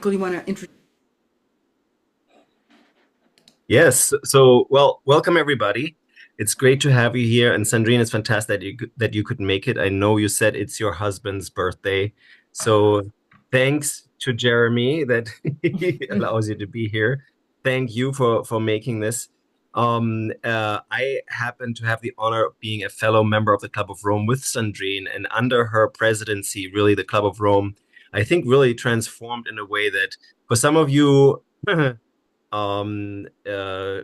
Michael, you want to introduce? Yes. So, well, welcome everybody. It's great to have you here. And Sandrine, it's fantastic that you could make it. I know you said it's your husband's birthday. So, thanks to Jeremy that he allows you to be here. Thank you for making this. I happen to have the honor of being a fellow member of the Club of Rome with Sandrine, and under her presidency, really the Club of Rome, I think, really transformed in a way that for some of you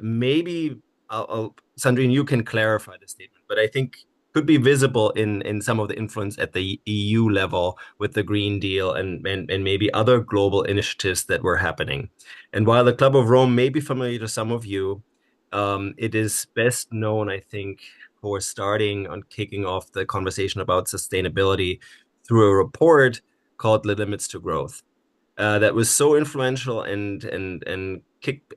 maybe Sandrine, you can clarify the statement, but I think could be visible in some of the influence at the EU level with the Green Deal and maybe other global initiatives that were happening. And while the Club of Rome may be familiar to some of you, it is best known, I think, for starting on kicking off the conversation about sustainability through a report called The Limits to Growth that was so influential and kicked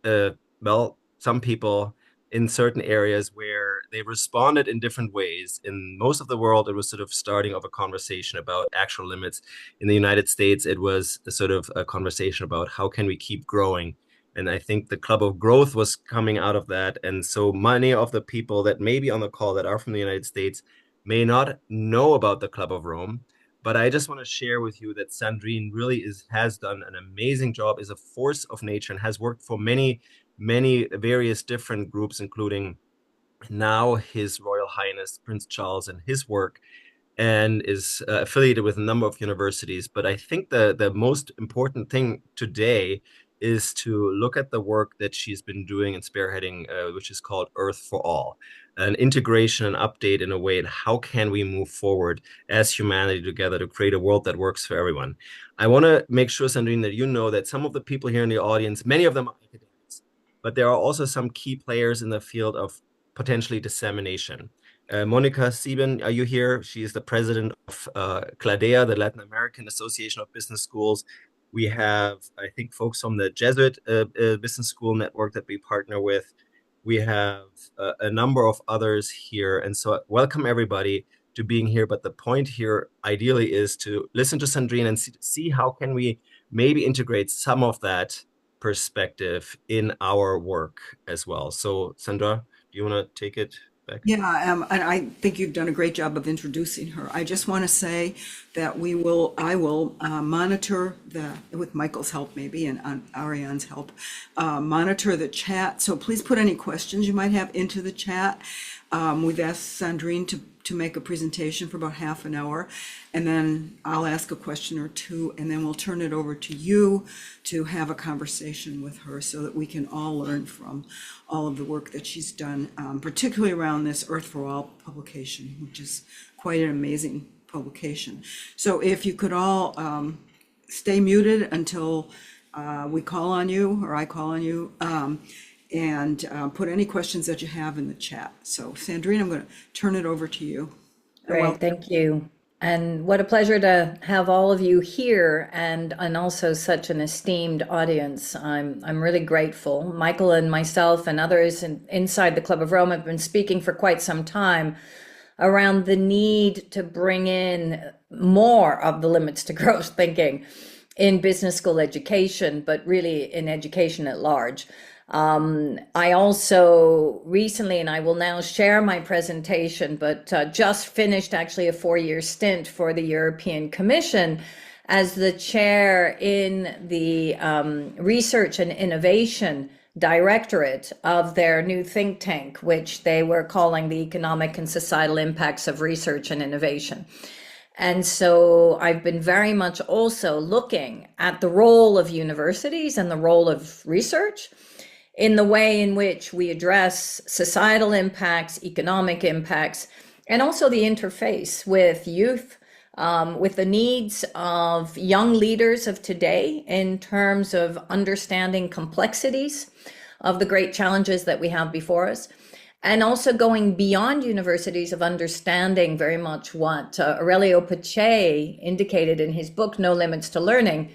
well some people in certain areas where they responded in different ways. In most of the world, it was sort of starting of a conversation about actual limits. In the United States, it was a sort of a conversation about how can we keep growing. And I think the Club of Growth was coming out of that. And so many of the people that may be on the call that are from the United States may not know about the Club of Rome, but I just want to share with you that Sandrine really has done an amazing job, is a force of nature, and has worked for many various different groups, including now His Royal Highness Prince Charles and his work, and is affiliated with a number of universities. But I think the most important thing today is to look at the work that she's been doing and spearheading, which is called Earth for All, an integration and update in a way. And how can we move forward as humanity together to create a world that works for everyone? I want to make sure, Sandrine, that you know that some of the people here in the audience, many of them are academics, but there are also some key players in the field of potentially dissemination. Monica Sieben, are you here? She is the president of CLADEA, the Latin American Association of Business Schools. We have, I think, folks from the Jesuit Business School Network that we partner with. We have a number of others here. And so, welcome everybody to being here. But the point here, ideally, is to listen to Sandrine and see how can we maybe integrate some of that perspective in our work as well. So, Sandra, do you want to take it back? Yeah, and I think you've done a great job of introducing her. I just want to say that I will monitor with Michael's help maybe and Ariane's help, monitor the chat. So please put any questions you might have into the chat. We've asked Sandrine to make a presentation for about half an hour, and then I'll ask a question or two, and then we'll turn it over to you to have a conversation with her so that we can all learn from all of the work that she's done, particularly around this Earth for All publication, which is quite an amazing publication. So if you could all stay muted until we call on you or I call on you. And put any questions that you have in the chat. So Sandrine, I'm going to turn it over to you. Great, thank you. And what a pleasure to have all of you here and also such an esteemed audience. I'm really grateful. Michael and myself and others inside the Club of Rome have been speaking for quite some time around the need to bring in more of the limits to growth thinking in business school education, but really in education at large. I also recently, and I will now share my presentation, but just finished actually a 4-year stint for the European Commission as the chair in the Research and Innovation Directorate of their new think tank, which they were calling the Economic and Societal Impacts of Research and Innovation. And so I've been very much also looking at the role of universities and the role of research in the way in which we address societal impacts, economic impacts, and also the interface with youth, with the needs of young leaders of today in terms of understanding complexities of the great challenges that we have before us, and also going beyond universities of understanding very much what Aurelio Pache indicated in his book, No Limits to Learning,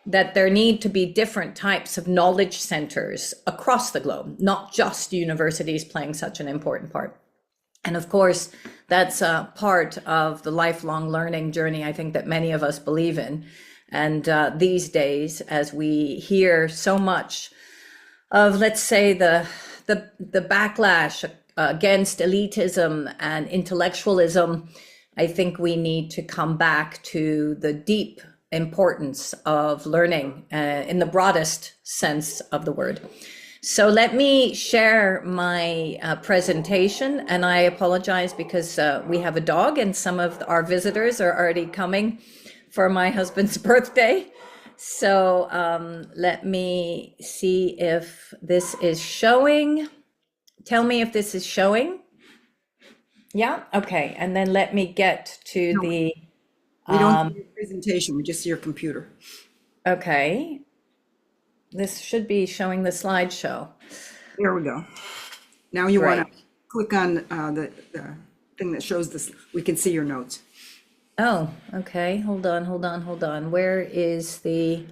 that there need to be different types of knowledge centers across the globe, not just universities playing such an important part. And of course, that's a part of the lifelong learning journey I think that many of us believe in. And these days, as we hear so much of, let's say, the backlash against elitism and intellectualism, I think we need to come back to the deep importance of learning in the broadest sense of the word. So let me share my presentation, and I apologize because we have a dog and some of our visitors are already coming for my husband's birthday. So let me see if this is showing. Tell me if this is showing. Yeah, okay. And then let me get to No. the, We don't see your presentation, we just see your computer. okay. This should be showing the slideshow. There we go. Now you want Right. to click on the thing that shows this, we can see your notes. Oh, okay. Hold on. Where is the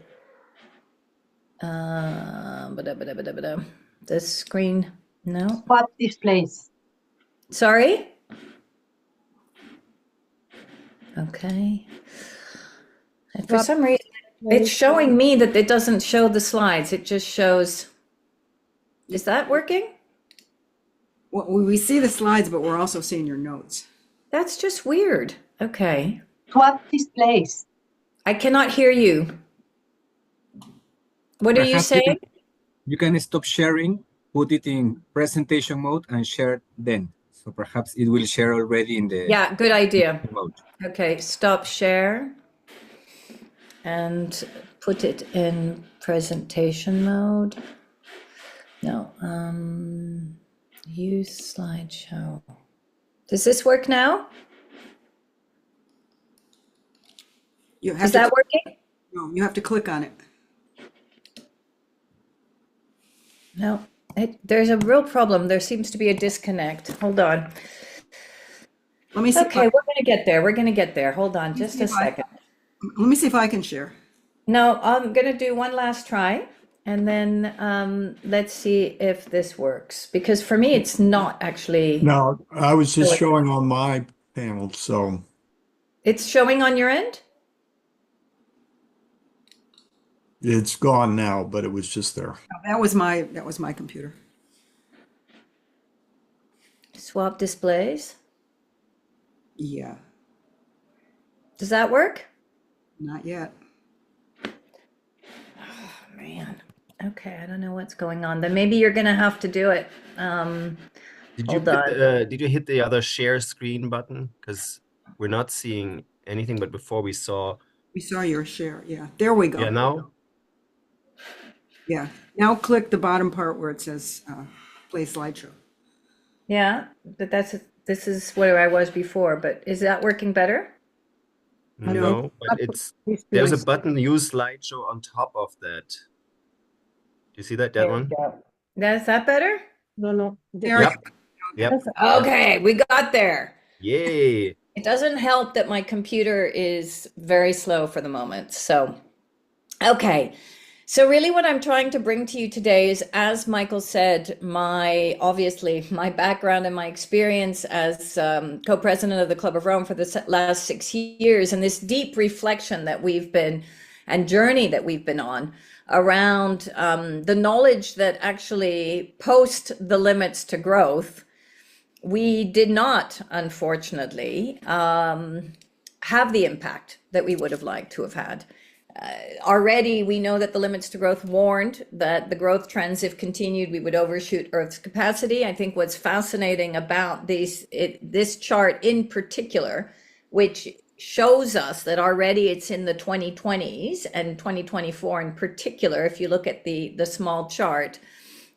this screen? No. What displays? Sorry? Okay. And for some reason, it's showing me that it doesn't show the slides. It just shows. Is that working? Well, we see the slides, but we're also seeing your notes. That's just weird. Okay. What displays? I cannot hear you. What are you Perhaps saying? you can stop sharing, put it in presentation mode and share then. So perhaps it will share already in the Yeah, good idea. mode. Okay, stop share and put it in presentation mode. No, use slideshow. Does this work now? You have Is to, that working? no, you have to click on it. No, there's a real problem. There seems to be a disconnect. Hold on. Let me see. Okay, we're gonna get there. We're gonna get there. Hold on just a second. Let me see if I can share. No, I'm gonna do one last try and then let's see if this works. Because for me, it's not actually, No, I was just Really? showing on my panel, so it's showing on your end? it's gone now, but it was just there. That was my computer. Swap displays. Yeah, Does that work? not yet. Oh, man. Okay, I don't know what's going on. Then maybe you're gonna have to do it. Did you Hold hit on. did you hit the other share screen button? Because we're not seeing anything, but before we saw. We saw your share. Yeah, there we go. Yeah, now? Yeah. Now click the bottom part where it says play slideshow. Yeah, but this is where I was before, but is that working better? No, but there's a button, use slideshow on top of that. Do you see that There we one? go. Is that better? No. There Yep. Yep. Okay, we got there. Yay. It doesn't help that my computer is very slow for the moment. So, okay. So really what I'm trying to bring to you today is, as Michael said, obviously my background and my experience as co-president of the Club of Rome for the last 6 years, and this deep reflection that we've been, and journey that we've been on around the knowledge that actually post the limits to growth, we did not, unfortunately, have the impact that we would have liked to have had. Already, we know that the limits to growth warned that the growth trends, if continued, we would overshoot Earth's capacity. I think what's fascinating about this chart in particular, which shows us that already it's in the 2020s and 2024 in particular, if you look at the small chart,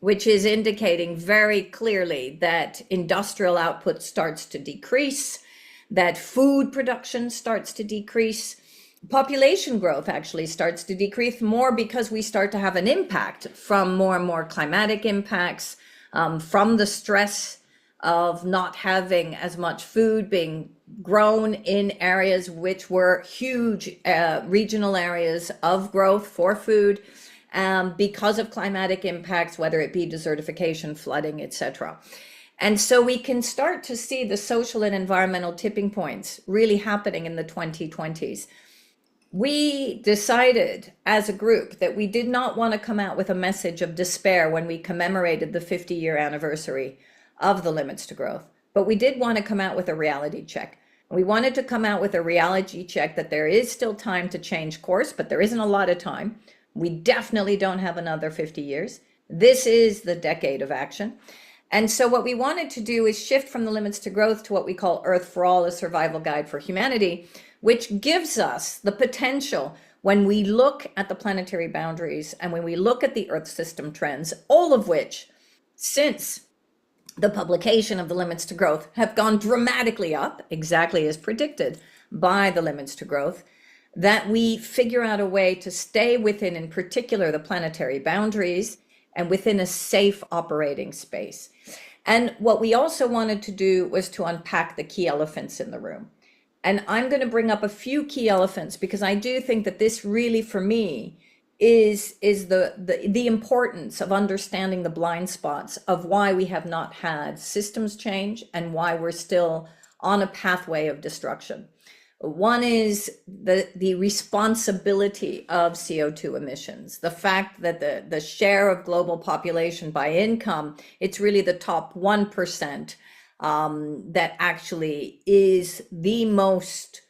which is indicating very clearly that industrial output starts to decrease, that food production starts to decrease, population growth actually starts to decrease more because we start to have an impact from more and more climatic impacts, from the stress of not having as much food being grown in areas which were huge regional areas of growth for food, because of climatic impacts, whether it be desertification, flooding, etc. And so we can start to see the social and environmental tipping points really happening in the 2020s. we decided as a group that we did not want to come out with a message of despair when we commemorated the 50-year anniversary of the Limits to Growth, but we did want to come out with a reality check. We wanted to come out with a reality check that there is still time to change course, but there isn't a lot of time. We definitely don't have another 50 years. This is the decade of action. And so what we wanted to do is shift from the Limits to Growth to what we call Earth for All, a survival guide for humanity, which gives us the potential when we look at the planetary boundaries and when we look at the Earth system trends, all of which, since the publication of the Limits to Growth, have gone dramatically up, exactly as predicted by the Limits to Growth, that we figure out a way to stay within, in particular, the planetary boundaries and within a safe operating space. And what we also wanted to do was to unpack the key elephants in the room. And I'm going to bring up a few key elephants because I do think that this really, for me, is the importance of understanding the blind spots of why we have not had systems change and why we're still on a pathway of destruction. One is the responsibility of CO2 emissions, the fact that the share of global population by income, it's really the top 1% that actually is the most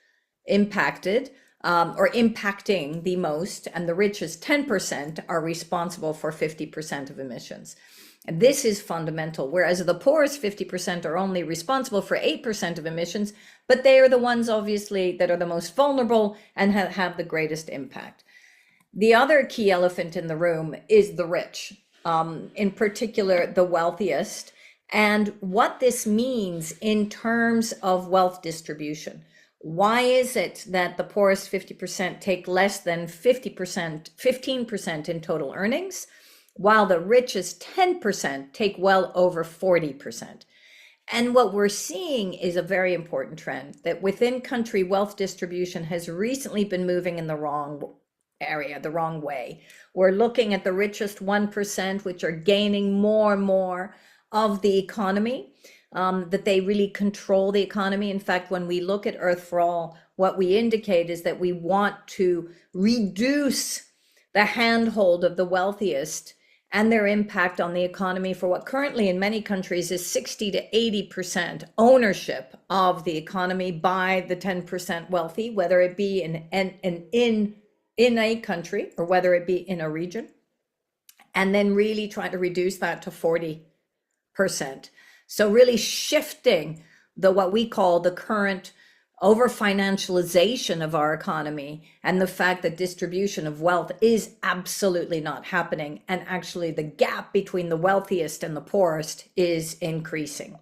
impacted or impacting the most, and the richest 10% are responsible for 50% of emissions. And this is fundamental, whereas the poorest 50% are only responsible for 8% of emissions, but they are the ones obviously that are the most vulnerable and have the greatest impact. The other key elephant in the room is the rich, in particular the wealthiest, and what this means in terms of wealth distribution. Why is it that the poorest 50% take less than 15% in total earnings, while the richest 10% take well over 40%? And what we're seeing is a very important trend that within country wealth distribution has recently been moving in the wrong area, the wrong way. We're looking at the richest 1%, which are gaining more and more of the economy, that they really control the economy. In fact, when we look at Earth for All, what we indicate is that we want to reduce the handhold of the wealthiest and their impact on the economy for what currently in many countries is 60 to 80% ownership of the economy by the 10% wealthy, whether it be in a country or whether it be in a region, and then really try to reduce that to 40%. So really shifting what we call the current over financialization of our economy and the fact that distribution of wealth is absolutely not happening. And actually the gap between the wealthiest and the poorest is increasing.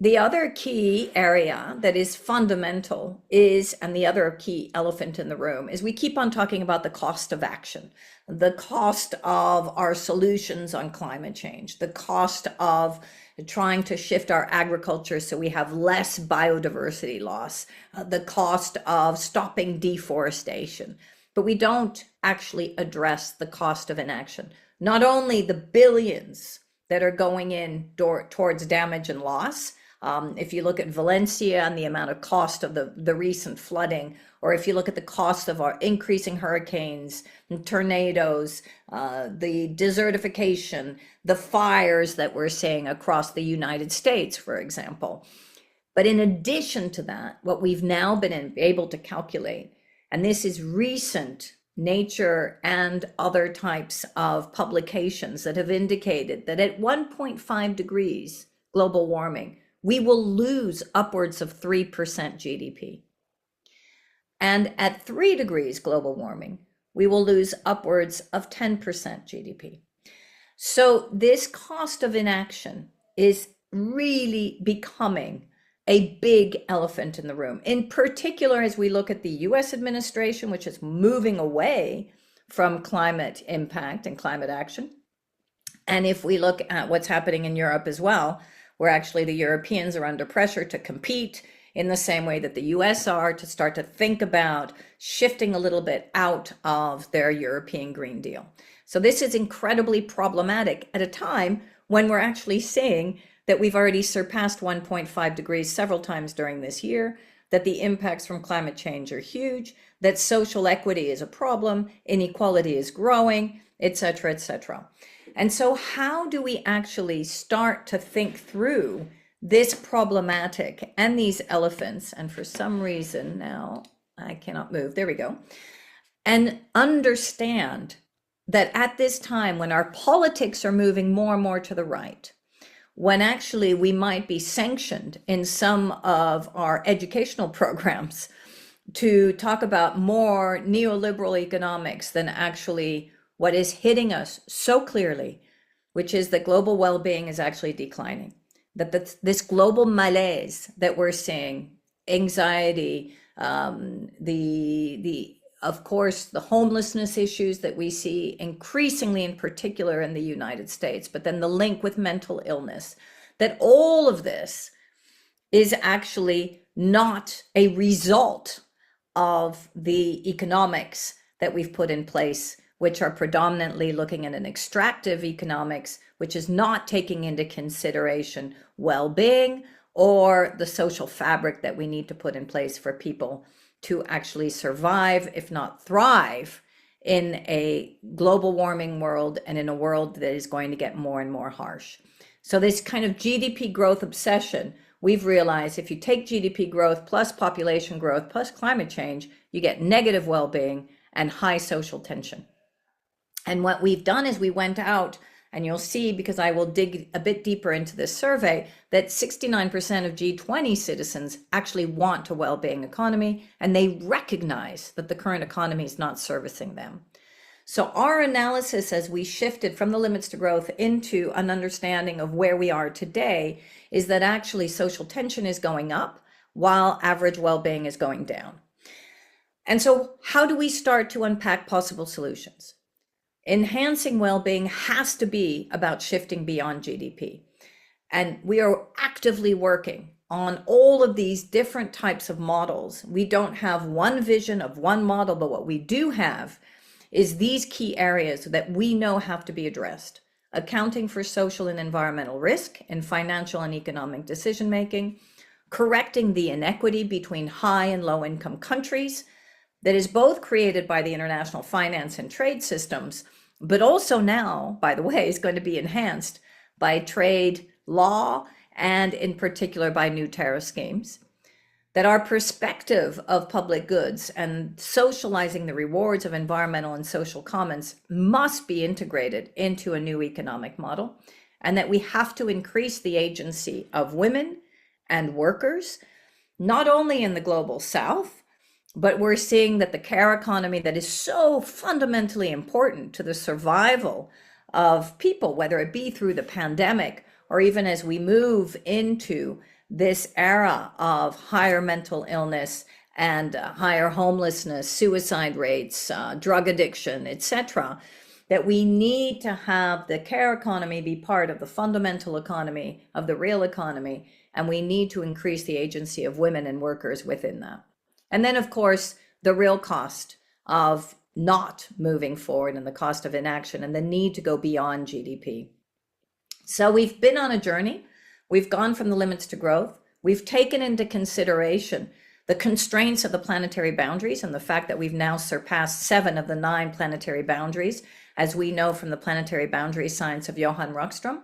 The other key area that is fundamental is, and the other key elephant in the room, is we keep on talking about the cost of action, the cost of our solutions on climate change, the cost of trying to shift our agriculture so we have less biodiversity loss, the cost of stopping deforestation. But we don't actually address the cost of inaction. Not only the billions that are going in towards damage and loss, if you look at Valencia and the amount of cost of the recent flooding, or if you look at the cost of our increasing hurricanes and tornadoes, the desertification, the fires that we're seeing across the United States, for example. But in addition to that, what we've now been able to calculate, and this is recent Nature and other types of publications that have indicated that at 1.5 degrees global warming, we will lose upwards of 3% GDP. And at 3 degrees global warming, we will lose upwards of 10% GDP. So this cost of inaction is really becoming a big elephant in the room, in particular as we look at the US administration, which is moving away from climate impact and climate action. And if we look at what's happening in Europe as well, where actually the Europeans are under pressure to compete in the same way that the US are, to start to think about shifting a little bit out of their European Green Deal. So this is incredibly problematic at a time when we're actually seeing that we've already surpassed 1.5 degrees several times during this year, that the impacts from climate change are huge, that social equity is a problem, inequality is growing, etc., etc. And so how do we actually start to think through this problematic and these elephants? And for some reason now I cannot move, there we go, and understand that at this time when our politics are moving more and more to the right, when actually we might be sanctioned in some of our educational programs to talk about more neoliberal economics than actually what is hitting us so clearly, which is that global well-being is actually declining, that this global malaise that we're seeing, anxiety, of course, the homelessness issues that we see increasingly, in particular in the United States, but then the link with mental illness, that all of this is actually not a result of the economics that we've put in place, which are predominantly looking at an extractive economics, which is not taking into consideration well-being or the social fabric that we need to put in place for people to actually survive, if not thrive, in a global warming world and in a world that is going to get more and more harsh. So this kind of GDP growth obsession, we've realized if you take GDP growth plus population growth plus climate change, you get negative well-being and high social tension. And what we've done is we went out, and you'll see, because I will dig a bit deeper into this survey, that 69% of G20 citizens actually want a well-being economy, and they recognize that the current economy is not servicing them. So our analysis as we shifted from the limits to growth into an understanding of where we are today is that actually social tension is going up while average well-being is going down. And so how do we start to unpack possible solutions? Enhancing well-being has to be about shifting beyond GDP. And we are actively working on all of these different types of models. We don't have one vision of one model, but what we do have is these key areas that we know have to be addressed. Accounting for social and environmental risk in financial and economic decision-making, correcting the inequity between high and low income countries, that is both created by the international finance and trade systems, but also now, by the way, is going to be enhanced by trade law and in particular by new tariff schemes. That our perspective of public goods and socializing the rewards of environmental and social commons must be integrated into a new economic model, and that we have to increase the agency of women and workers, not only in the global south, but we're seeing that the care economy that is so fundamentally important to the survival of people, whether it be through the pandemic or even as we move into this era of higher mental illness and higher homelessness, suicide rates, drug addiction, etc., that we need to have the care economy be part of the fundamental economy of the real economy, and we need to increase the agency of women and workers within that. And then, of course, the real cost of not moving forward and the cost of inaction and the need to go beyond GDP. So we've been on a journey. We've gone from the limits to growth. We've taken into consideration the constraints of the planetary boundaries and the fact that we've now surpassed 7 of the 9 planetary boundaries, as we know from the planetary boundary science of Johan Rockström.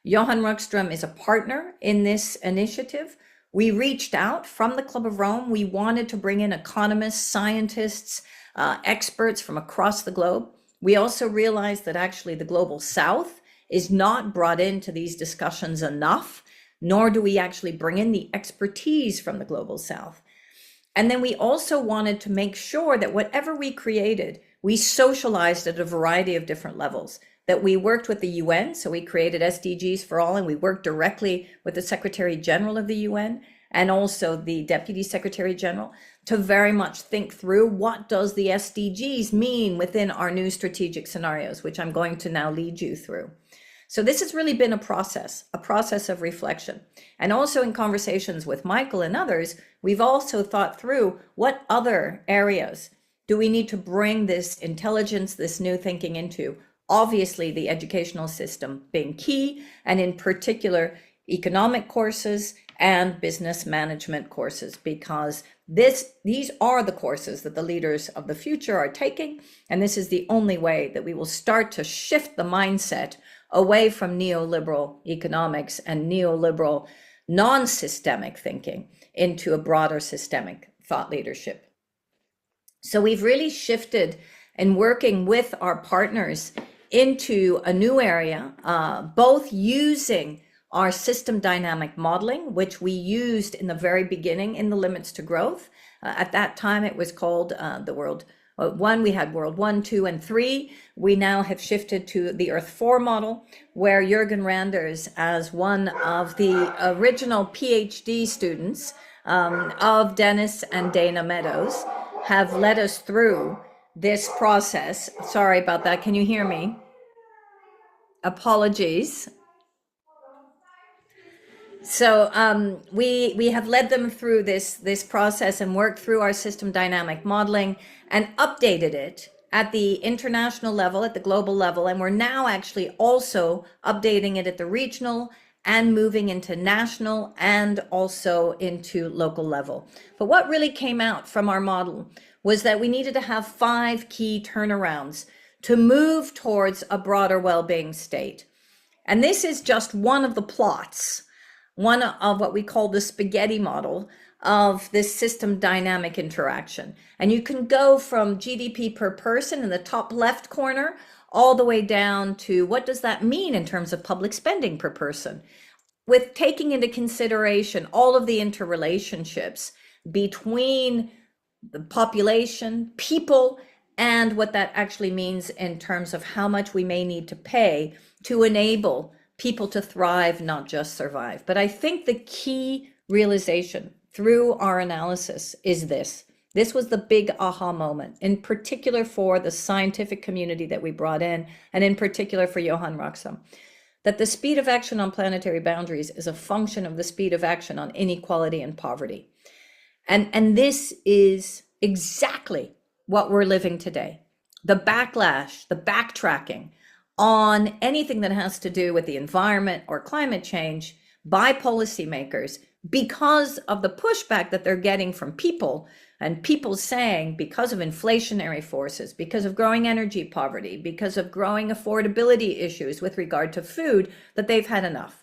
Johan Rockström is a partner in this initiative. We reached out from the Club of Rome. We wanted to bring in economists, scientists, experts from across the globe. We also realized that actually the global south is not brought into these discussions enough, nor do we actually bring in the expertise from the global south. And then we also wanted to make sure that whatever we created, we socialized at a variety of different levels, that we worked with the UN, so we created SDGs for all, and we worked directly with the Secretary General of the UN and also the Deputy Secretary General to very much think through what does the SDGs mean within our new strategic scenarios, which I'm going to now lead you through. So this has really been a process of reflection. And also in conversations with Michael and others, we've also thought through what other areas do we need to bring this intelligence, this new thinking into. Obviously, the educational system being key, and in particular, economic courses and business management courses, because These are the courses that the leaders of the future are taking, and this is the only way that we will start to shift the mindset away from neoliberal economics and neoliberal non-systemic thinking into a broader systemic thought leadership. So we've really shifted and working with our partners into a new area, both using our system dynamic modeling, which we used in the very beginning in the Limits to Growth. At that time, it was called the World 1. We had World 1, 2, and 3. We now have shifted to the Earth 4 model, where Jürgen Randers, as one of the original PhD students of Dennis and Dana Meadows, have led us through this process. Sorry about that. Can you hear me? Apologies. So we have led them through this process and worked through our system dynamic modeling and updated it at the international level, at the global level. And we're now actually also updating it at the regional and moving into national and also into local level. But what really came out from our model was that we needed to have 5 key turnarounds to move towards a broader well-being state. And this is just one of the plots, one of what we call the spaghetti model of this system dynamic interaction. And you can go from GDP per person in the top left corner all the way down to what does that mean in terms of public spending per person, with taking into consideration all of the interrelationships between the population, people, and what that actually means in terms of how much we may need to pay to enable people to thrive, not just survive. But I think the key realization through our analysis is this. This was the big aha moment, in particular for the scientific community that we brought in, and in particular for Johan Roxam, that the speed of action on planetary boundaries is a function of the speed of action on inequality and poverty. And this is exactly what we're living today. The backlash, the backtracking on anything that has to do with the environment or climate change by policymakers because of the pushback that they're getting from people, and people saying because of inflationary forces, because of growing energy poverty, because of growing affordability issues with regard to food, that they've had enough.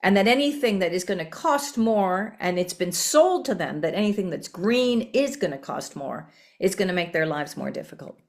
And that anything that is going to cost more, and it's been sold to them that anything that's green is going to cost more, is going to make their lives more difficult.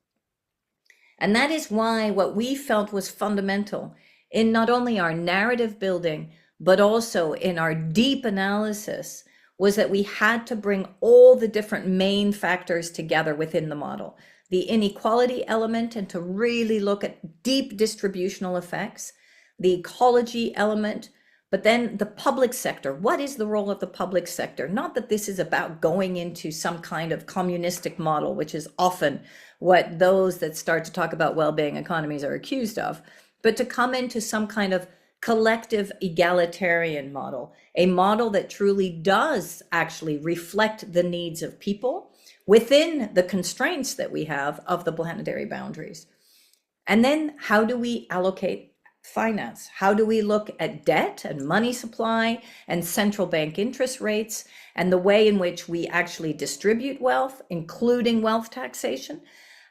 And that is why what we felt was fundamental in not only our narrative building, but also in our deep analysis, was that we had to bring all the different main factors together within the model. The inequality element, and to really look at deep distributional effects, the ecology element, but then the public sector. What is the role of the public sector? Not that this is about going into some kind of communistic model, which is often what those that start to talk about well-being economies are accused of, but to come into some kind of collective egalitarian model, a model that truly does actually reflect the needs of people within the constraints that we have of the planetary boundaries. And then how do we allocate finance? How do we look at debt and money supply and central bank interest rates and the way in which we actually distribute wealth, including wealth taxation?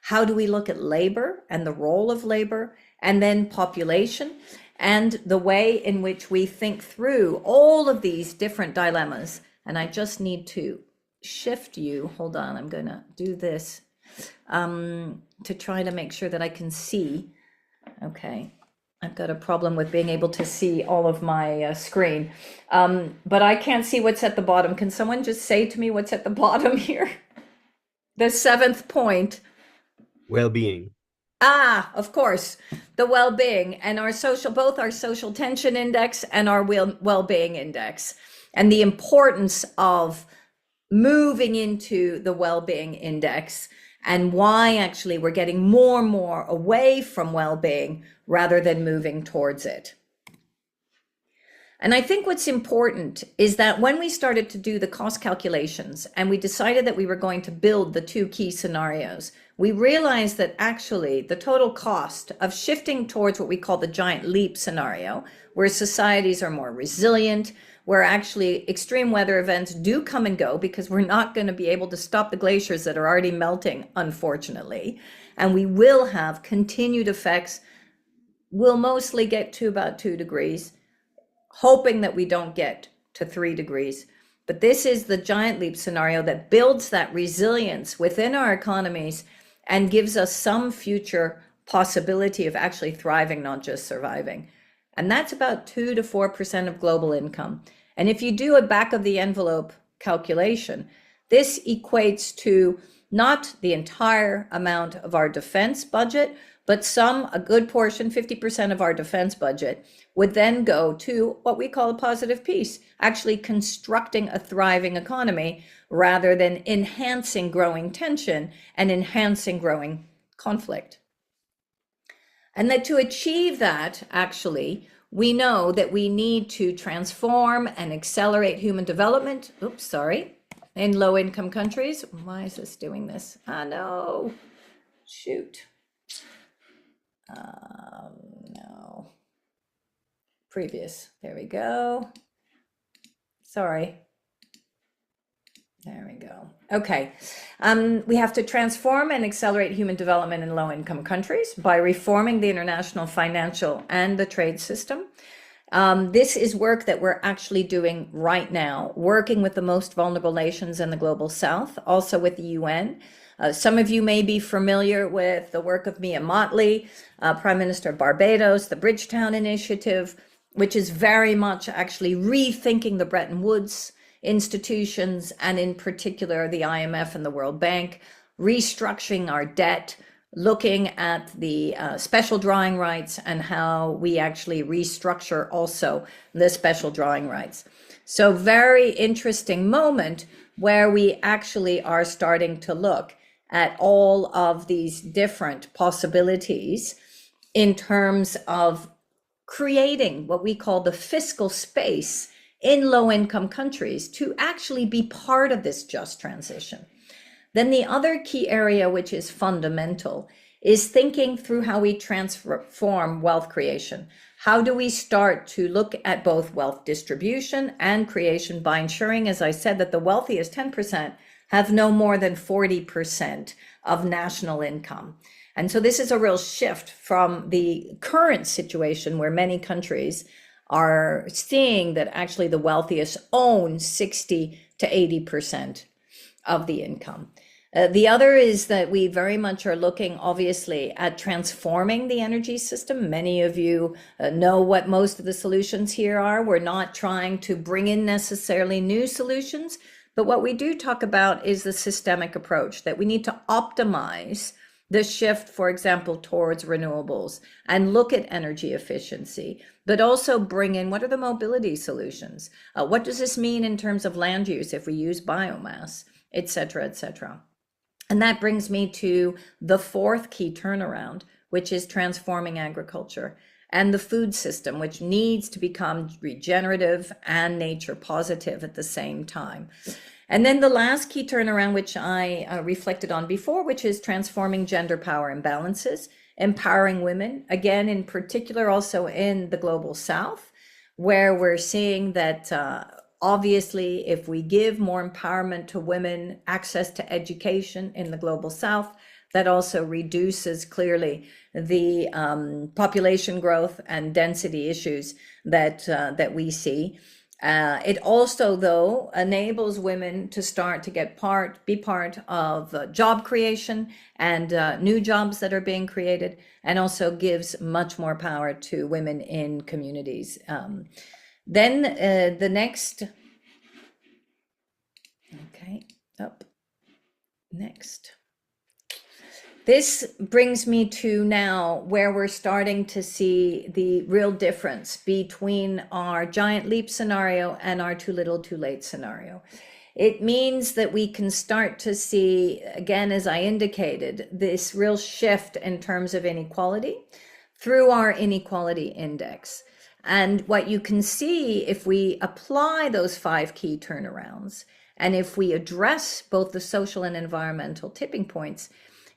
How do we look at labor and the role of labor, and then population, and the way in which we think through all of these different dilemmas? And I just need to shift you. Hold on, I'm going to do this to try to make sure that I can see. Okay. I've got a problem with being able to see all of my screen, but I can't see what's at the bottom. Can someone just say to me what's at the bottom here? The 7th point. Well-being. Of course, the well-being, and our social, both our social tension index and our well-being index, and the importance of moving into the well-being index, and why actually we're getting more and more away from well-being rather than moving towards it. And I think what's important is that when we started to do the cost calculations and we decided that we were going to build the 2 key scenarios, we realized that actually the total cost of shifting towards what we call the giant leap scenario, where societies are more resilient, where actually extreme weather events do come and go, because we're not going to be able to stop the glaciers that are already melting, unfortunately. And we will have continued effects. We'll mostly get to about 2 degrees, hoping that we don't get to 3 degrees. But this is the giant leap scenario that builds that resilience within our economies and gives us some future possibility of actually thriving, not just surviving. And that's about 2 to 4% of global income. And if you do a back of the envelope calculation, this equates to not the entire amount of our defense budget, but a good portion, 50% of our defense budget, would then go to what we call a positive peace, actually constructing a thriving economy rather than enhancing growing tension and enhancing growing conflict. And that to achieve that, actually, we know that we need to transform and accelerate human development. Oops, sorry. In low-income countries. Why is this doing this? Ah, no. Shoot. No. Previous. There we go. Sorry. There we go. Okay. We have to transform and accelerate human development in low-income countries by reforming the international financial and the trade system. This is work that we're actually doing right now, working with the most vulnerable nations in the global south, also with the UN. Some of you may be familiar with the work of Mia Mottley, Prime Minister of Barbados, the Bridgetown Initiative, which is very much actually rethinking the Bretton Woods institutions, and in particular the IMF and the World Bank, restructuring our debt, looking at the special drawing rights and how we actually restructure also the special drawing rights. So very interesting moment where we actually are starting to look at all of these different possibilities in terms of creating what we call the fiscal space in low-income countries to actually be part of this just transition. Then the other key area, which is fundamental, is thinking through how we transform wealth creation. How do we start to look at both wealth distribution and creation by ensuring, as I said, that the wealthiest 10% have no more than 40% of national income? And so this is a real shift from the current situation where many countries are seeing that actually the wealthiest own 60 to 80% of the income. The other is that we very much are looking, obviously, at transforming the energy system. Many of you know what most of the solutions here are. We're not trying to bring in necessarily new solutions, but what we do talk about is the systemic approach, that we need to optimize the shift, for example, towards renewables and look at energy efficiency, but also bring in what are the mobility solutions? What does this mean in terms of land use if we use biomass, et cetera, et cetera. And that brings me to the fourth key turnaround, which is transforming agriculture and the food system, which needs to become regenerative and nature positive at the same time. And then the last key turnaround, which I reflected on before, which is transforming gender power imbalances, empowering women, again, in particular, also in the global south, where we're seeing that obviously, if we give more empowerment to women, access to education in the global south, that also reduces clearly the population growth and density issues that we see. It also, though, enables women to start to be part of job creation and new jobs that are being created, and also gives much more power to women in communities. Then the next, okay, up, next. This brings me to now where we're starting to see the real difference between our giant leap scenario and our too little too late scenario. It means that we can start to see, again, as I indicated, this real shift in terms of inequality through our inequality index. And what you can see if we apply those 5 key turnarounds, and if we address both the social and environmental tipping points,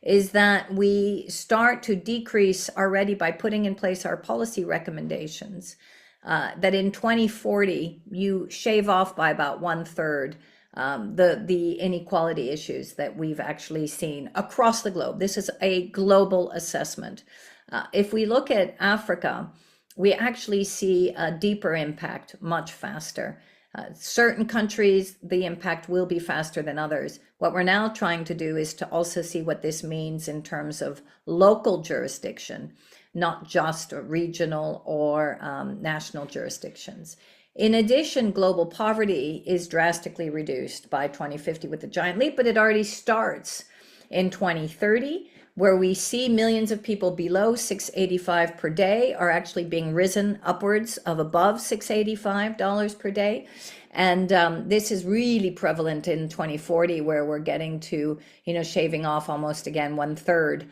is that we start to decrease already by putting in place our policy recommendations, that in 2040, you shave off by about 1/3 the inequality issues that we've actually seen across the globe. This is a global assessment. If we look at Africa, we actually see a deeper impact much faster. Certain countries, the impact will be faster than others. What we're now trying to do is to also see what this means in terms of local jurisdiction, not just regional or national jurisdictions. In addition, global poverty is drastically reduced by 2050 with the giant leap, but it already starts in 2030, where we see millions of people below 685 per day are actually being risen upwards of above $685 per day. And this is really prevalent in 2040, where we're getting to, shaving off almost again 1/3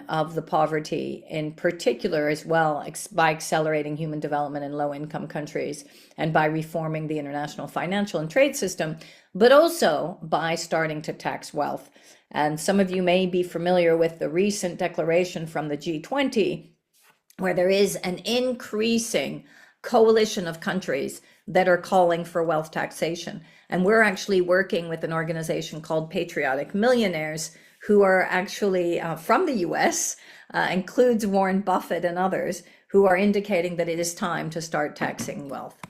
of the poverty, in particular as well, by accelerating human development in low-income countries and by reforming the international financial and trade system, but also by starting to tax wealth. And some of you may be familiar with the recent declaration from the G20, where there is an increasing coalition of countries that are calling for wealth taxation. And we're actually working with an organization called Patriotic Millionaires, who are actually from the US, includes Warren Buffett and others, who are indicating that it is time to start taxing wealth.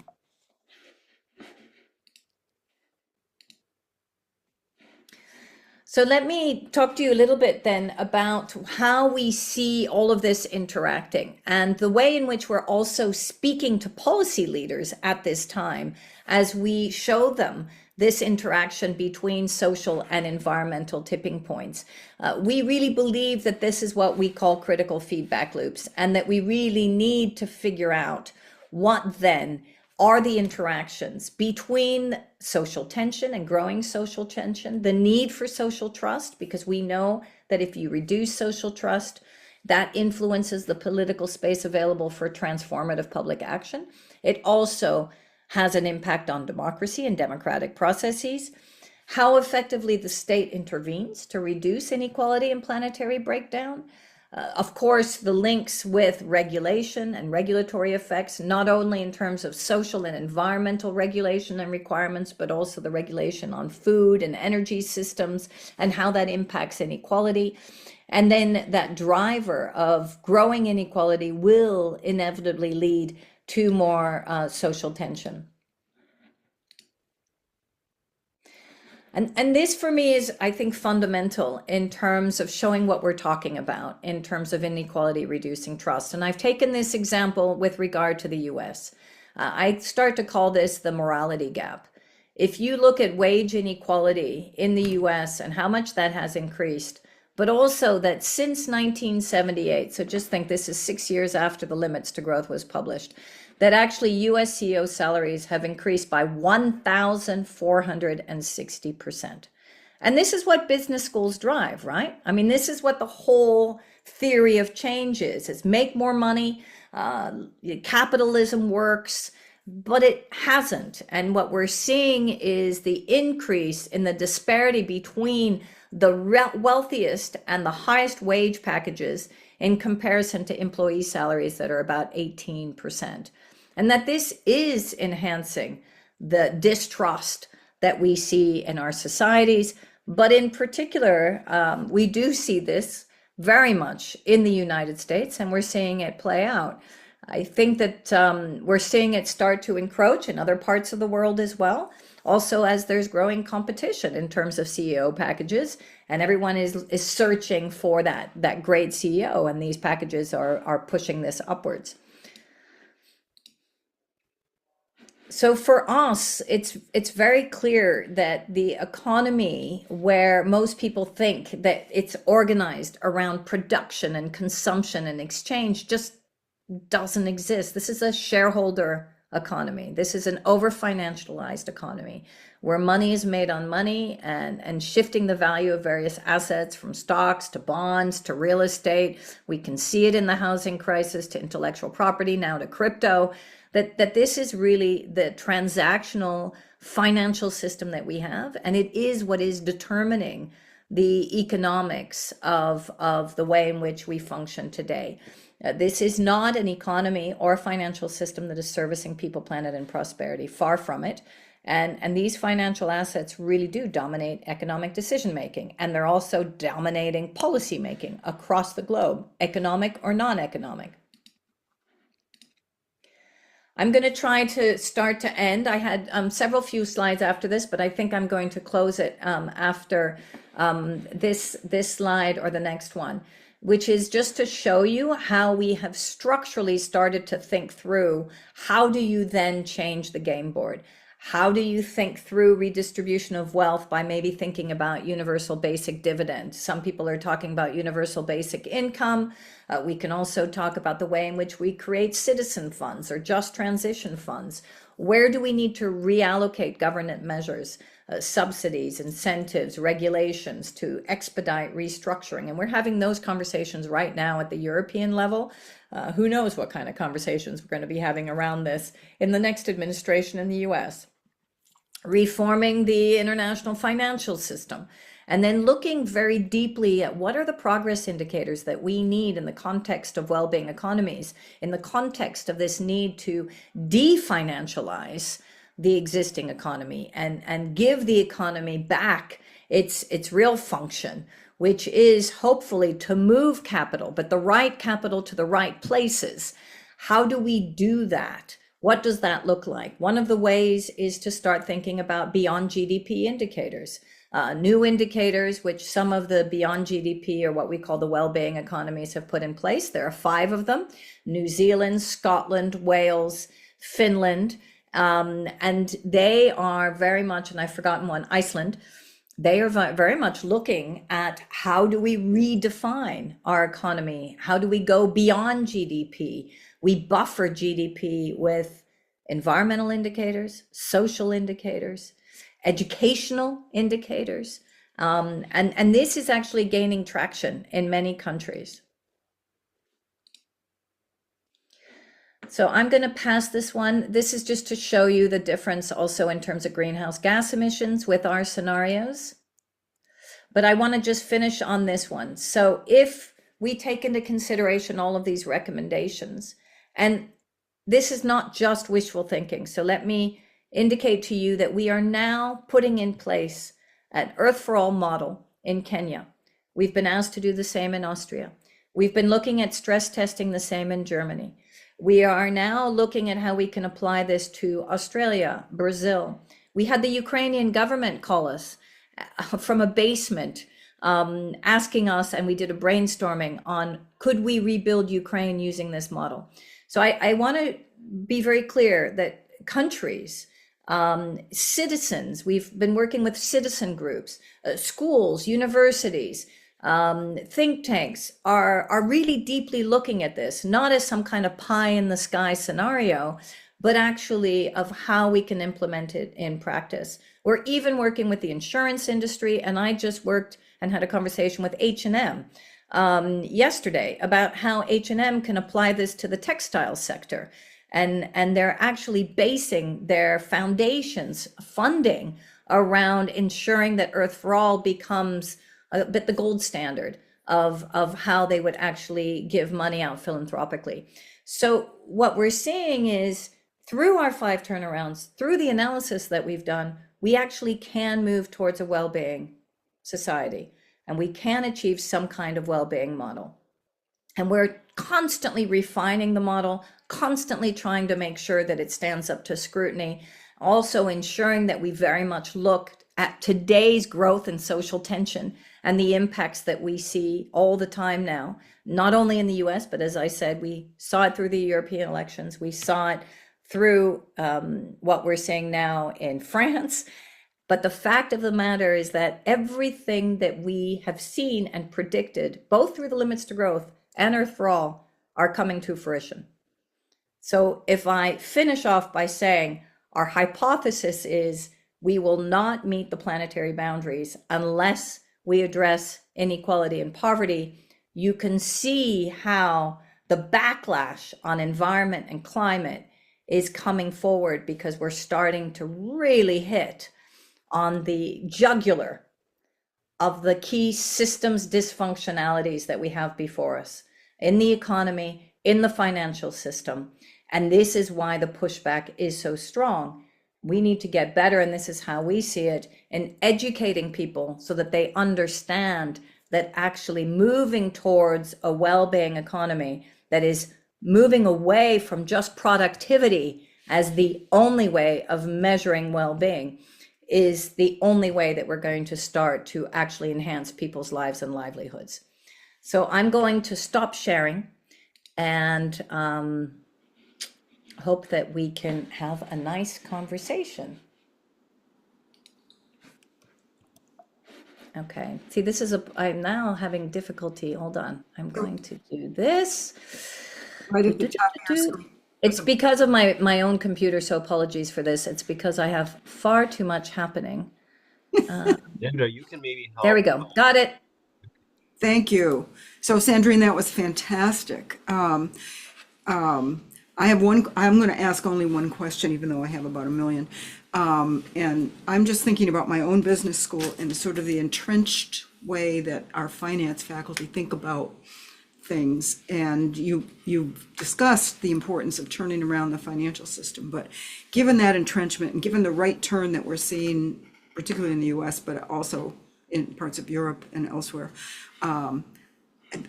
So let me talk to you a little bit then about how we see all of this interacting and the way in which we're also speaking to policy leaders at this time as we show them this interaction between social and environmental tipping points. We really believe that this is what we call critical feedback loops, and that we really need to figure out what then are the interactions between social tension and growing social tension, the need for social trust, because we know that if you reduce social trust, that influences the political space available for transformative public action. It also has an impact on democracy and democratic processes, how effectively the state intervenes to reduce inequality and planetary breakdown. Of course, the links with regulation and regulatory effects, not only in terms of social and environmental regulation and requirements, but also the regulation on food and energy systems and how that impacts inequality. And then that driver of growing inequality will inevitably lead to more social tension. And this for me is, I think, fundamental in terms of showing what we're talking about in terms of inequality reducing trust. And I've taken this example with regard to the US. I start to call this the morality gap. If you look at wage inequality in the US and how much that has increased, but also that since 1978, so just think this is 6 years after the Limits to Growth was published, that actually US CEO salaries have increased by 1,460%. And this is what business schools drive, right? I mean, this is what the whole theory of change is. It's make more money, capitalism works, but it hasn't. And what we're seeing is the increase in the disparity between the wealthiest and the highest wage packages in comparison to employee salaries that are about 18%. And that this is enhancing the distrust that we see in our societies. But in particular, we do see this very much in the United States, and we're seeing it play out. I think that we're seeing it start to encroach in other parts of the world as well. Also, as there's growing competition in terms of CEO packages, and everyone is searching for that great CEO, and these packages are pushing this upwards. So for us, it's very clear that the economy, where most people think that it's organized around production and consumption and exchange, just doesn't exist. This is a shareholder economy. This is an over-financialized economy where money is made on money and shifting the value of various assets from stocks to bonds to real estate. We can see it in the housing crisis to intellectual property, now to crypto. That this is really the transactional financial system that we have, and it is what is determining the economics of the way in which we function today. This is not an economy or financial system that is servicing people, planet, and prosperity. Far from it. And these financial assets really do dominate economic decision making, and they're also dominating policy making across the globe, economic or non-economic. I'm going to try to start to end. I had several few slides after this, but I think I'm going to close it after this slide or the next one, which is just to show you how we have structurally started to think through how do you then change the game board? How do you think through redistribution of wealth by maybe thinking about universal basic dividend? Some people are talking about universal basic income. We can also talk about the way in which we create citizen funds or just transition funds. Where do we need to reallocate government measures, subsidies, incentives, regulations to expedite restructuring? And we're having those conversations right now at the European level. Who knows what kind of conversations we're going to be having around this in the next administration in the US. Reforming the international financial system, and then looking very deeply at what are the progress indicators that we need in the context of well-being economies, in the context of this need to definancialize the existing economy and give the economy back its real function, which is hopefully to move capital, but the right capital to the right places. How do we do that? What does that look like? One of the ways is to start thinking about beyond GDP indicators, new indicators, which some of the beyond GDP or what we call the well-being economies have put in place. There are 5 of them: New Zealand, Scotland, Wales, Finland, and they are very much, and I've forgotten one, Iceland. They are very much looking at how do we redefine our economy? How do we go beyond GDP? We buffer GDP with environmental indicators, social indicators, educational indicators. And this is actually gaining traction in many countries. So I'm going to pass this one. This is just to show you the difference also in terms of greenhouse gas emissions with our scenarios. But I want to just finish on this one. So if we take into consideration all of these recommendations, and this is not just wishful thinking. So let me indicate to you that we are now putting in place an Earth for All model in Kenya. We've been asked to do the same in Austria. We've been looking at stress testing the same in Germany. We are now looking at how we can apply this to Australia, Brazil. We had the Ukrainian government call us from a basement asking us, and we did a brainstorming on could we rebuild Ukraine using this model. So I want to be very clear that countries, citizens, we've been working with citizen groups, schools, universities, think tanks are really deeply looking at this, not as some kind of pie in the sky scenario, but actually of how we can implement it in practice. We're even working with the insurance industry, and I just worked and had a conversation with H&M yesterday about how H&M can apply this to the textile sector. And they're actually basing their foundations funding around ensuring that Earth for All becomes a bit the gold standard of how they would actually give money out philanthropically. So what we're seeing is through our 5 turnarounds, through the analysis that we've done, we actually can move towards a well-being society, and we can achieve some kind of well-being model. And we're constantly refining the model, constantly trying to make sure that it stands up to scrutiny, also ensuring that we very much look at today's growth and social tension and the impacts that we see all the time now, not only in the US, but as I said, we saw it through the European elections, we saw it through what we're seeing now in France. But the fact of the matter is that everything that we have seen and predicted, both through the Limits to Growth and Earth for All, are coming to fruition. So if I finish off by saying our hypothesis is we will not meet the planetary boundaries unless we address inequality and poverty, you can see how the backlash on environment and climate is coming forward, because we're starting to really hit on the jugular of the key systems dysfunctionalities that we have before us in the economy, in the financial system. And this is why the pushback is so strong. We need to get better, and this is how we see it, in educating people so that they understand that actually moving towards a well-being economy that is moving away from just productivity as the only way of measuring well-being is the only way that we're going to start to actually enhance people's lives and livelihoods. So I'm going to stop sharing and hope that we can have a nice conversation. Okay, see, this is I'm now having difficulty. Hold on, I'm going to do this. Right at the top here, so- It's because of my own computer, so apologies for this. It's because I have far too much happening. Sandra, you can maybe help. There we go, got it. Thank you. So Sandrine, that was fantastic. I have one, I'm going to ask only one question, even though I have about 1 million. And I'm just thinking about my own business school and sort of the entrenched way that our finance faculty think about things. And you've discussed the importance of turning around the financial system. But given that entrenchment and given the right turn that we're seeing, particularly in the US, but also in parts of Europe and elsewhere,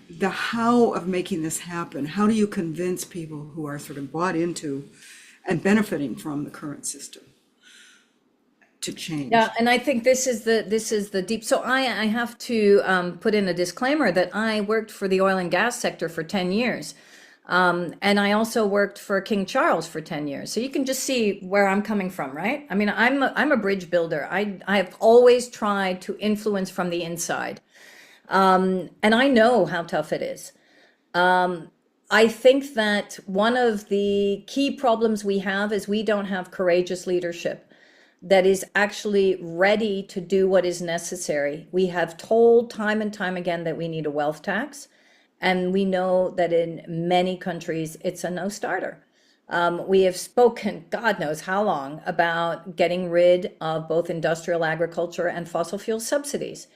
the how of making this happen, how do you convince people who are sort of bought into and benefiting from the current system to change? Yeah, and I think this is the deep. So I have to put in a disclaimer that I worked for the oil and gas sector for 10 years. And I also worked for King Charles for 10 years. So you can just see where I'm coming from, right? I mean, I'm a bridge builder. I have always tried to influence from the inside. And I know how tough it is. I think that one of the key problems we have is we don't have courageous leadership that is actually ready to do what is necessary. We have told time and time again that we need a wealth tax, and we know that in many countries it's a no-starter. We have spoken, God knows how long, about getting rid of both industrial agriculture and fossil fuel subsidies.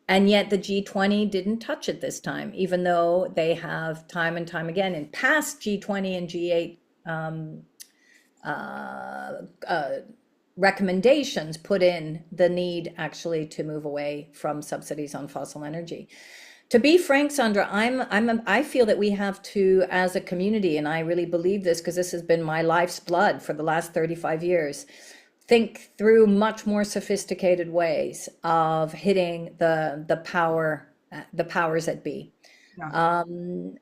And yet the G20 didn't touch it this time, even though they have time and time again in past G20 and G8 recommendations put in the need actually to move away from subsidies on fossil energy. To be frank, Sandra, I feel that we have to, as a community, and I really believe this because this has been my life's blood for the last 35 years, think through much more sophisticated ways of hitting the powers that be. Yeah.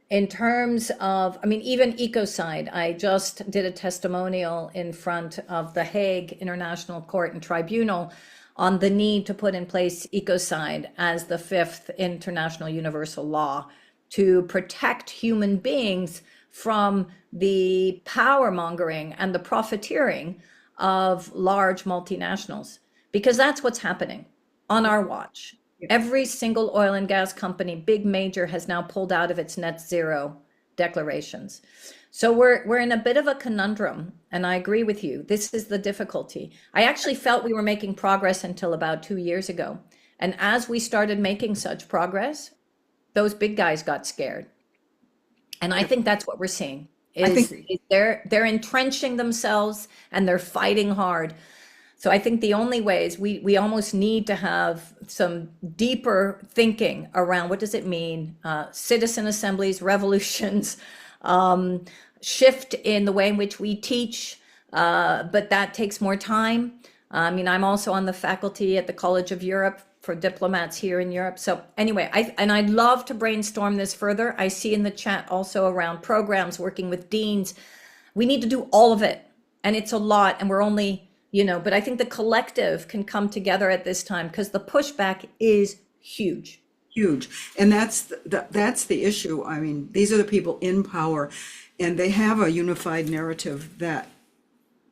In terms of, I mean, even ecocide, I just did a testimonial in front of the Hague International Court and Tribunal on the need to put in place ecocide as the 5th international universal law to protect human beings from the power mongering and the profiteering of large multinationals, because that's what's happening on our watch. Every single oil and gas company, big major, has now pulled out of its net zero declarations. So we're in a bit of a conundrum, and I agree with you. This is the difficulty. I actually felt we were making progress until about 2 years ago. And as we started making such progress, those big guys got scared. And I think that's what we're seeing. Is they're entrenching themselves and they're fighting hard. So I think the only way is we almost need to have some deeper thinking around what does it mean, citizen assemblies, revolutions, shift in the way in which we teach, but that takes more time. I mean, I'm also on the faculty at the College of Europe for diplomats here in Europe. So anyway, I'd love to brainstorm this further. I see in the chat also around programs, working with deans. We need to do all of it. And it's a lot, and we're only, but I think the collective can come together at this time because the pushback is huge. Huge. And that's the issue. I mean, these are the people in power, and they have a unified narrative that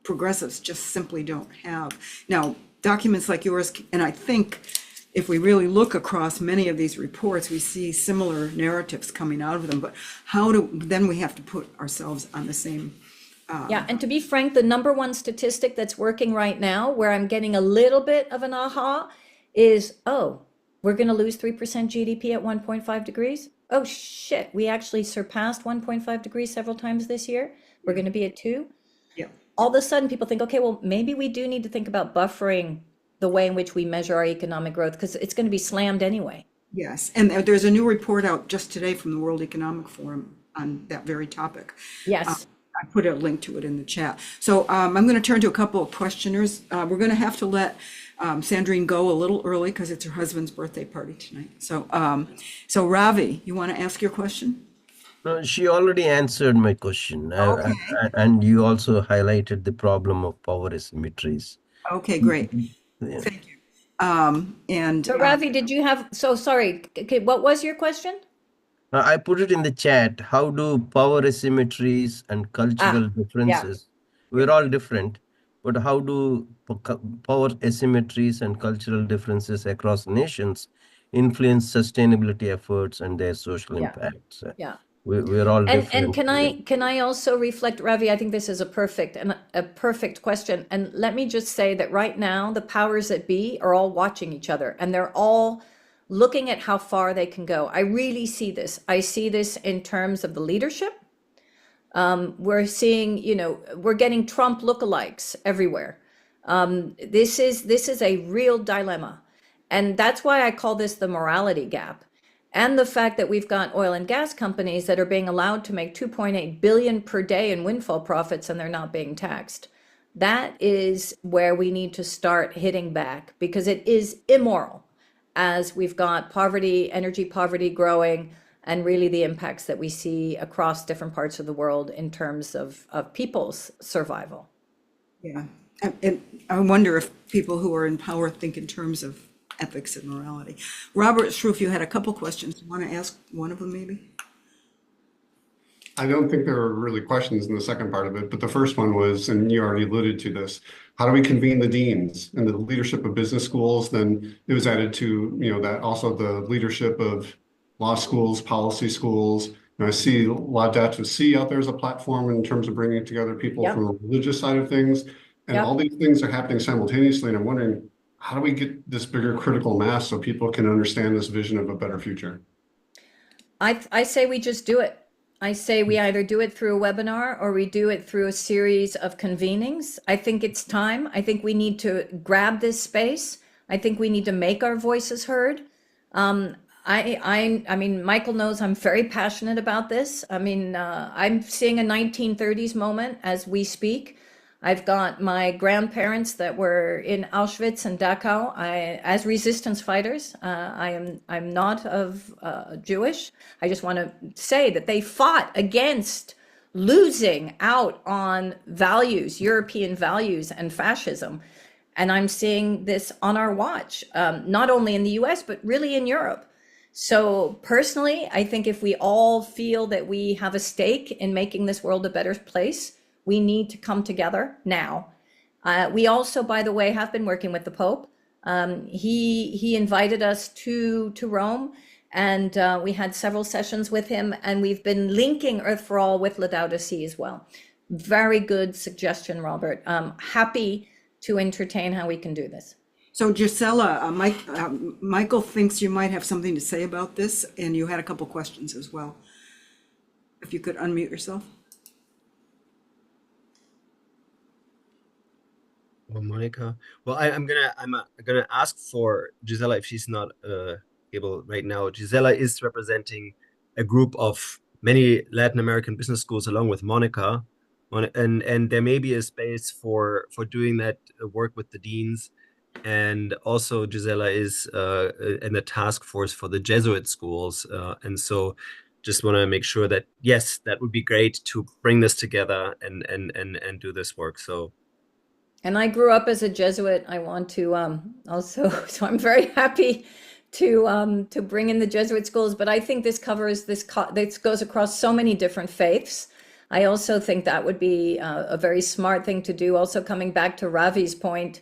progressives just simply don't have. Now, documents like yours, and I think if we really look across many of these reports, we see similar narratives coming out of them, but then we have to put ourselves on the same. Yeah, and to be frank, the number one statistic that's working right now, where I'm getting a little bit of an aha, is, We're going to lose 3% GDP at 1.5 degrees? Oh shit, we actually surpassed 1.5 degrees several times this year. We're going to be at 2. Yeah. All of a sudden people think, okay, well, maybe we do need to think about buffering the way in which we measure our economic growth because it's going to be slammed anyway. Yes, and there's a new report out just today from the World Economic Forum on that very topic. Yes. I put a link to it in the chat. So I'm going to turn to a couple of questioners. We're going to have to let Sandrine go a little early because it's her husband's birthday party tonight. So Ravi, you want to ask your question? No, she already answered my question. Okay. And you also highlighted the problem of power asymmetries. Okay, great. Yeah. Thank you. So Ravi, did you have, so sorry, okay, what was your question? I put it in the chat. How do power asymmetries and cultural differences, we're all different, but how do power asymmetries and cultural differences across nations influence sustainability efforts and their social impacts? Yeah. We're all different. And can I also reflect, Ravi, I think this is a perfect question. And let me just say that right now, the powers that be are all watching each other and they're all looking at how far they can go. I really see this. I see this in terms of the leadership. We're seeing, we're getting Trump lookalikes everywhere. This is a real dilemma. And that's why I call this the morality gap. And the fact that we've got oil and gas companies that are being allowed to make 2.8 billion per day in windfall profits and they're not being taxed. That is where we need to start hitting back because it is immoral as we've got poverty, energy poverty growing, and really the impacts that we see across different parts of the world in terms of people's survival. Yeah, and I wonder if people who are in power think in terms of ethics and morality. Robert Schroef, you had a couple questions. You want to ask one of them maybe? I don't think there were really questions in the second part of it, but the first one was, and you already alluded to this, how do we convene the deans and the leadership of business schools? Then it was added to, that also the leadership of law schools, policy schools. And I see Laudato Si out there as a platform in terms of bringing together people from the religious side of things. And all these things are happening simultaneously. And I'm wondering, how do we get this bigger critical mass so people can understand this vision of a better future? I say we just do it. I say we either do it through a webinar or we do it through a series of convenings. I think it's time. I think we need to grab this space. I think we need to make our voices heard. I mean, Michael knows I'm very passionate about this. I mean, I'm seeing a 1930s moment as we speak. I've got my grandparents that were in Auschwitz and Dachau as resistance fighters. I'm not of Jewish. I just want to say that they fought against losing out on values, European values and fascism. And I'm seeing this on our watch, not only in the US, but really in Europe. So personally, I think if we all feel that we have a stake in making this world a better place, we need to come together now. We also, by the way, have been working with the Pope. He invited us to Rome, and we had several sessions with him, and we've been linking Earth for All with Laudato Si as well. Very good suggestion, Robert. Happy to entertain how we can do this. So Gisela, Michael thinks you might have something to say about this, and you had a couple questions as well. If you could unmute yourself. Well, Monica. Well, I'm gonna ask for Gisela if she's not able right now. Gisela is representing a group of many Latin American business schools along with Monica, and there may be a space for doing that work with the deans. And also Gisela is in the task force for the Jesuit schools, and so just want to make sure that yes, that would be great to bring this together and do this work. So. And I grew up as a Jesuit. I want to also, so I'm very happy to bring in the Jesuit schools. But I think this covers this goes across so many different faiths. I also think that would be a very smart thing to do. Also, coming back to Ravi's point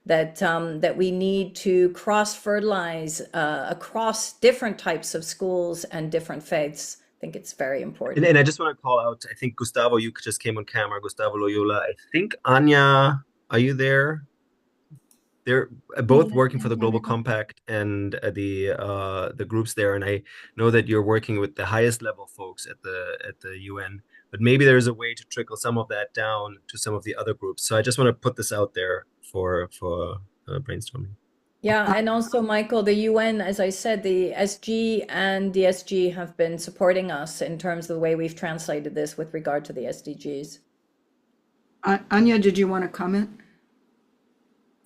that we need to cross-fertilize across different types of schools and different faiths. I think it's very important. And I just want to call out. I think Gustavo, you just came on camera. Gustavo Loyola. I think Anya. Are you there? they're both working for the Global Compact and the groups there, and I know that you're working with the highest level folks at the UN. But maybe there's a way to trickle some of that down to some of the other groups. So I just want to put this out there for brainstorming. Yeah, and also, Michael, the UN, as I said, the SG and the SG have been supporting us in terms of the way we've translated this with regard to the SDGs. Anya, did you want to comment?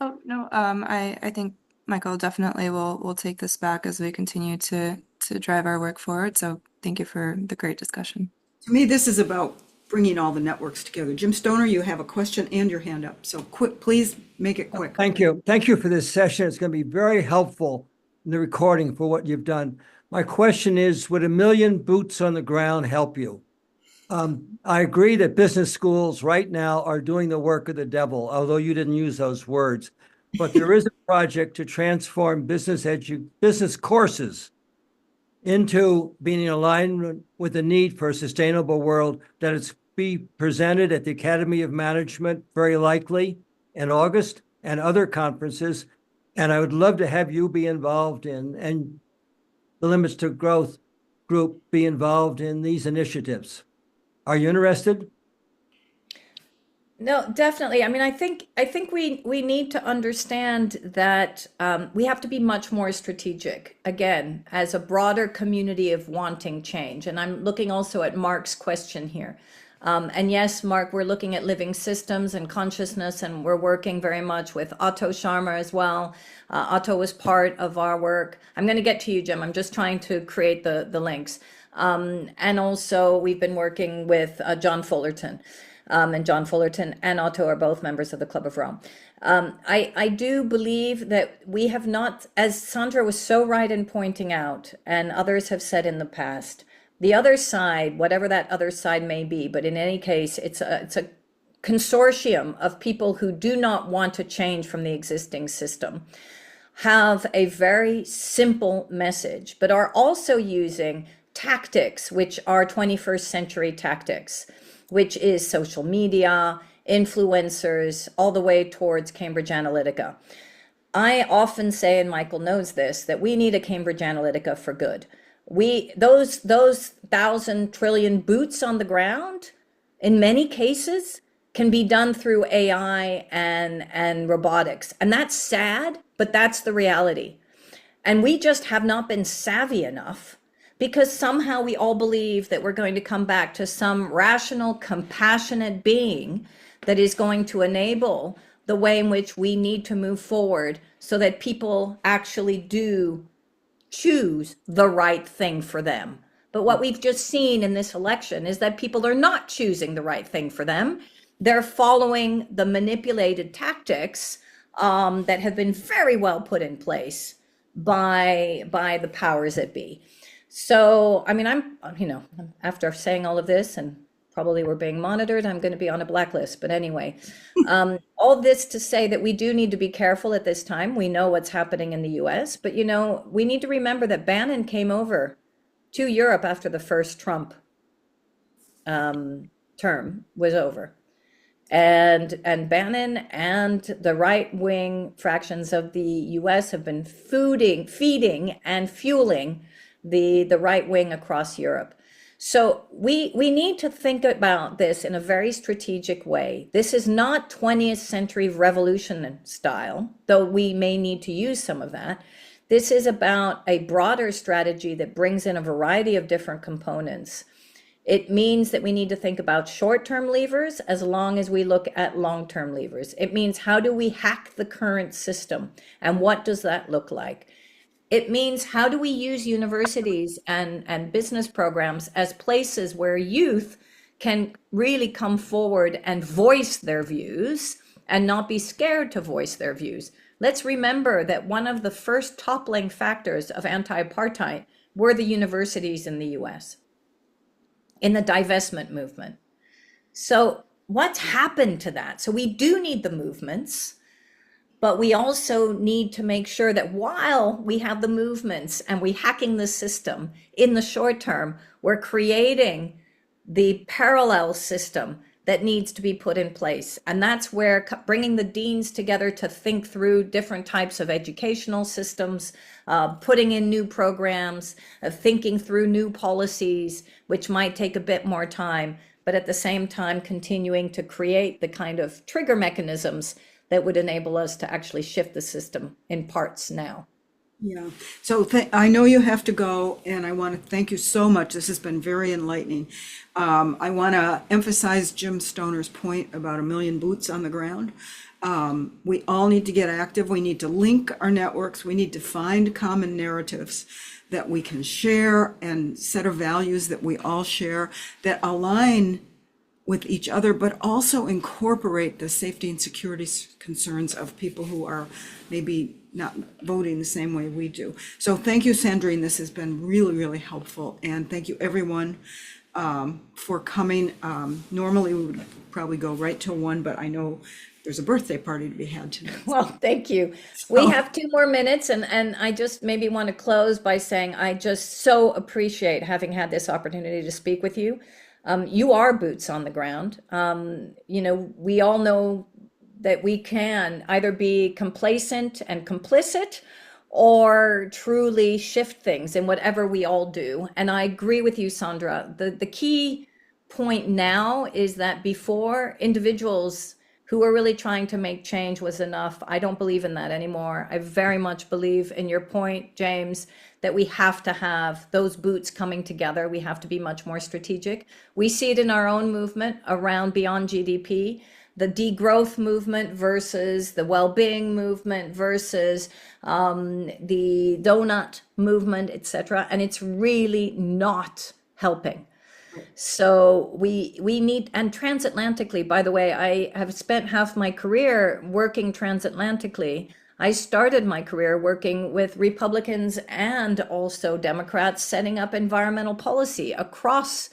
Oh, no, I think Michael definitely will take this back as we continue to drive our work forward. So thank you for the great discussion. To me, this is about bringing all the networks together. Jim Stoner, you have a question and your hand up. So quick, please make it quick. Thank you. Thank you for this session. It's going to be very helpful in the recording for what you've done. My question is, would 1 million boots on the ground help you? I agree that business schools right now are doing the work of the devil, although you didn't use those words. But there is a project to transform business courses into being in alignment with the need for a sustainable world, that it's be presented at the Academy of Management, very likely in August, and other conferences. And I would love to have you be involved in, and the Limits to Growth group be involved in these initiatives. Are you interested? No, definitely. I mean, I think we need to understand that we have to be much more strategic, again, as a broader community of wanting change. And I'm looking also at Mark's question here. And yes, Mark, we're looking at living systems and consciousness, and we're working very much with Otto Sharma as well. Otto was part of our work. I'm going to get to you, Jim. I'm just trying to create the links. And also, we've been working with John Fullerton. And John Fullerton and Otto are both members of the Club of Rome. I do believe that we have not, as Sandra was so right in pointing out, and others have said in the past, the other side, whatever that other side may be, but in any case, it's a consortium of people who do not want to change from the existing system, have a very simple message, but are also using tactics, which are 21st century tactics, which is social media, influencers, all the way towards Cambridge Analytica. I often say, and Michael knows this, that we need a Cambridge Analytica for good. Those 1,000 trillion boots on the ground, in many cases, can be done through AI and robotics. And that's sad, but that's the reality. And we just have not been savvy enough, because somehow we all believe that we're going to come back to some rational, compassionate being that is going to enable the way in which we need to move forward so that people actually do choose the right thing for them. But what we've just seen in this election is that people are not choosing the right thing for them. They're following the manipulated tactics that have been very well put in place by the powers that be. So, I mean, after saying all of this, and probably we're being monitored, I'm going to be on a blacklist. But anyway, all this to say that we do need to be careful at this time. We know what's happening in the US, but, we need to remember that Bannon came over to Europe after the first Trump term was over. And Bannon and the right-wing fractions of the US have been feeding and fueling the right wing across Europe. So we need to think about this in a very strategic way. This is not 20th century revolution style, though we may need to use some of that. This is about a broader strategy that brings in a variety of different components. It means that we need to think about short-term levers as long as we look at long-term levers. It means, how do we hack the current system, and what does that look like? It means, how do we use universities and business programs as places where youth can really come forward and voice their views and not be scared to voice their views? Let's remember that one of the first toppling factors of anti-apartheid were the universities in the US, in the divestment movement. So what's happened to that? So we do need the movements, but we also need to make sure that while we have the movements and we're hacking the system in the short term, we're creating the parallel system that needs to be put in place. And that's where bringing the deans together to think through different types of educational systems, putting in new programs, thinking through new policies, which might take a bit more time, but at the same time continuing to create the kind of trigger mechanisms that would enable us to actually shift the system in parts now. Yeah, so I know you have to go, and I want to thank you so much. This has been very enlightening. I want to emphasize Jim Stoner's point about 1 million boots on the ground. We all need to get active. We need to link our networks. We need to find common narratives that we can share and set of values that we all share that align with each other, but also incorporate the safety and security concerns of people who are maybe not voting the same way we do. So thank you, Sandrine. This has been really, really helpful. And thank you, everyone, for coming. Normally, we would probably go right till 1, but I know there's a birthday party to be had tonight. Well, thank you. We have 2 more minutes, and I just maybe want to close by saying I just so appreciate having had this opportunity to speak with you. You are boots on the ground. You know, we all know that we can either be complacent and complicit or truly shift things in whatever we all do. And I agree with you, Sandra. The key point now is that before, individuals who are really trying to make change was enough. I don't believe in that anymore. I very much believe in your point, James, that we have to have those boots coming together. We have to be much more strategic. We see it in our own movement around Beyond GDP, the degrowth movement versus the well-being movement versus the donut movement, etc. And it's really not helping. So we need, and transatlantically, by the way, I have spent half my career working transatlantically. I started my career working with Republicans and also Democrats setting up environmental policy across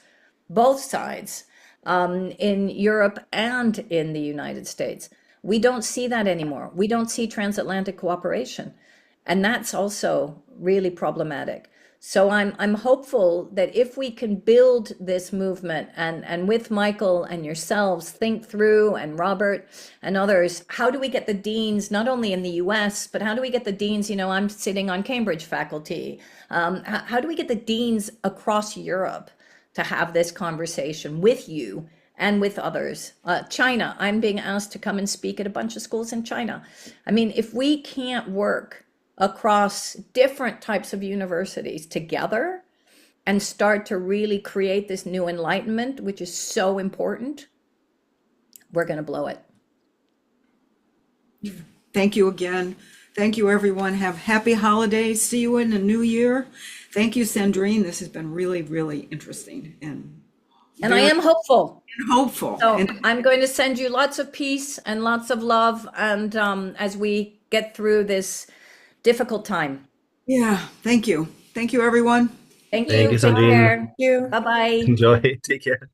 both sides in Europe and in the United States. We don't see that anymore. We don't see transatlantic cooperation. And that's also really problematic. So I'm hopeful that if we can build this movement and with Michael and yourselves think through, and Robert and others, how do we get the deans, not only in the US, but how do we get the deans, you know, I'm sitting on Cambridge faculty. How do we get the deans across Europe to have this conversation with you and with others? China, I'm being asked to come and speak at a bunch of schools in China. I mean, if we can't work across different types of universities together and start to really create this new enlightenment, which is so important, we're going to blow it. Thank you again. Thank you, everyone. Have happy holidays. See you in the new year. Thank you, Sandrine. This has been really, really interesting. And I am hopeful. Hopeful. So I'm going to send you lots of peace and lots of love. And as we get through this difficult time. Yeah. Thank you. Thank you, everyone. Thank you. Thank you, Sandrine. Take care. Bye-bye. Enjoy. Take care.